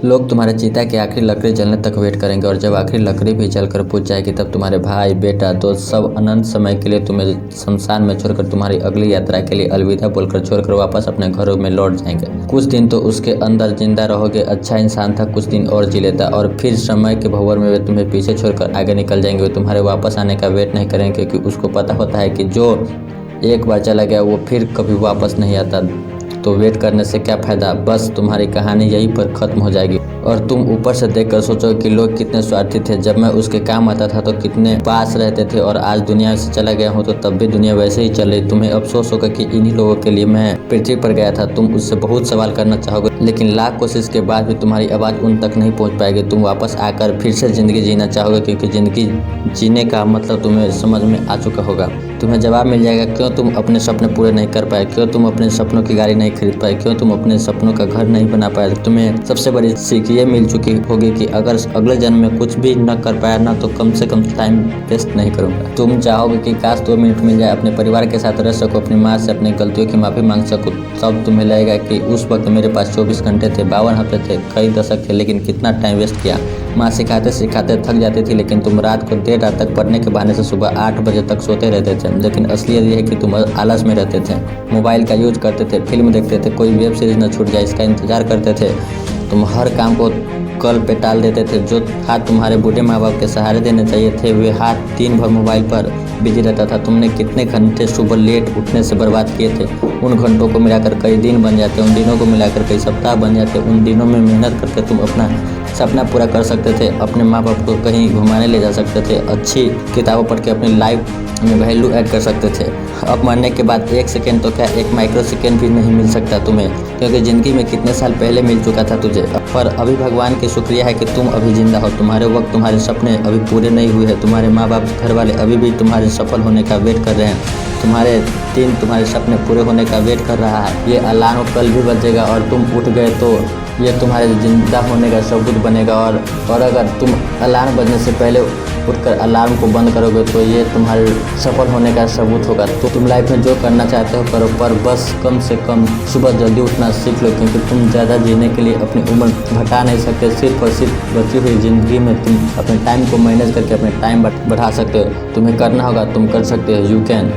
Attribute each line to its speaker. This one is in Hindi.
Speaker 1: लोग तुम्हारे चिता की आखिरी लकड़ी जलने तक वेट करेंगे और जब आखिरी लकड़ी भी जलकर बुझ जाएगी तब तुम्हारे भाई, बेटा, दोस्त सब अनंत समय के लिए तुम्हें शमशान में छोड़कर तुम्हारी अगली यात्रा के लिए अलविदा बोलकर छोड़कर वापस अपने घरों में लौट जाएंगे। कुछ दिन तो उसके अंदर जिंदा रहोगे। अच्छा इंसान था, कुछ दिन और जी लेता और फिर समय के भंवर में वे तुम्हें पीछे छोड़कर आगे निकल जाएंगे। वे तुम्हारे वापस आने का वेट नहीं करेंगे क्योंकि उसको पता होता है कि जो एक बार चला गया वो फिर कभी वापस नहीं आता। तो वेट करने से क्या फ़ायदा, बस तुम्हारी कहानी यहीं पर ख़त्म हो जाएगी। और तुम ऊपर से देखकर सोचो कि लोग कितने स्वार्थी थे। जब मैं उसके काम आता था तो कितने पास रहते थे और आज दुनिया से चला गया हूँ तो तब भी दुनिया वैसे ही चल रही। तुम्हें अफसोस होगा कि इन्हीं लोगों के लिए मैं पृथ्वी पर गया था। तुम उससे बहुत सवाल करना चाहोगे लेकिन लाख कोशिश के बाद भी तुम्हारी आवाज़ उन तक नहीं पहुँच पाएगी। तुम वापस आकर फिर से ज़िंदगी जीना चाहोगे क्योंकि ज़िंदगी जीने का मतलब तुम्हें समझ में आ चुका होगा। तुम्हें जवाब मिल जाएगा क्यों तुम अपने सपने पूरे नहीं कर पाए, क्यों तुम अपने सपनों की गाड़ी नहीं खरीद पाए, क्यों तुम अपने सपनों का घर नहीं बना पाए। तुम्हें सबसे बड़ी सीख ये मिल चुकी होगी कि अगर अगले जन्म में कुछ भी न कर पाया ना तो कम से कम टाइम वेस्ट नहीं करूंगा। तुम चाहोगे कि काश 2 मिनट मिल जाए, अपने परिवार के साथ रह सको, अपनी माँ से अपनी गलतियों की माफ़ी मांग सको। तब तुम्हें लगेगा कि उस वक्त मेरे पास 24 घंटे थे, 52 हफ्ते थे, कई दशक थे, लेकिन कितना टाइम वेस्ट किया। माँ सिखाते सिखाते थक जाती थी लेकिन तुम रात को देर रात तक पढ़ने के बहाने से सुबह 8 बजे तक सोते रहते थे। लेकिन असलियत यह है कि तुम आलस में रहते थे, मोबाइल का यूज करते थे, फिल्म देखते थे, कोई वेब सीरीज न छूट जाए इसका इंतजार करते थे। तुम हर काम को कल पे टाल देते थे। जो हाथ तुम्हारे बूढ़े माँ बाप के सहारे देने चाहिए थे वे हाथ दिन भर मोबाइल पर बिजी रहता था। तुमने कितने घंटे सुबह लेट उठने से बर्बाद किए थे। उन घंटों को मिलाकर कई दिन बन जाते, उन दिनों को मिलाकर कई सप्ताह बन जाते। उन दिनों में मेहनत करके तुम अपना सपना पूरा कर सकते थे, अपने माँ बाप को कहीं घुमाने ले जा सकते थे, अच्छी किताबों पढ़ के अपनी लाइफ में वैल्यू ऐड कर सकते थे। अब मरने के बाद 1 सेकेंड तो क्या 1 माइक्रो सेकेंड भी नहीं मिल सकता तुम्हें, क्योंकि ज़िंदगी में कितने साल पहले मिल चुका था तुझे। पर अभी भगवान की शुक्रिया है कि तुम अभी जिंदा हो। तुम्हारे वक्त, तुम्हारे सपने अभी पूरे नहीं हुए हैं। तुम्हारे माँ बाप, घर वाले अभी भी तुम्हारे सफल होने का वेट कर रहे हैं। तुम्हारे दिन, तुम्हारे सपने पूरे होने का वेट कर रहा है। ये अलार्म कल भी बजेगा और तुम उठ गए तो ये तुम्हारे जिंदा होने का सबूत बनेगा। और अगर तुम अलार्म बजने से पहले उठकर अलार्म को बंद करोगे तो ये तुम्हारे सफल होने का सबूत होगा। तो तुम लाइफ में जो करना चाहते हो करो, पर बस कम से कम सुबह जल्दी उठना सीख लो, क्योंकि तुम ज़्यादा जीने के लिए अपनी उम्र घटा नहीं सकते। सिर्फ और सिर्फ बची हुई ज़िंदगी में तुम अपने टाइम को मैनेज करके अपने टाइम बढ़ा सकते हो। तुम्हें करना होगा, तुम कर सकते हो। You can.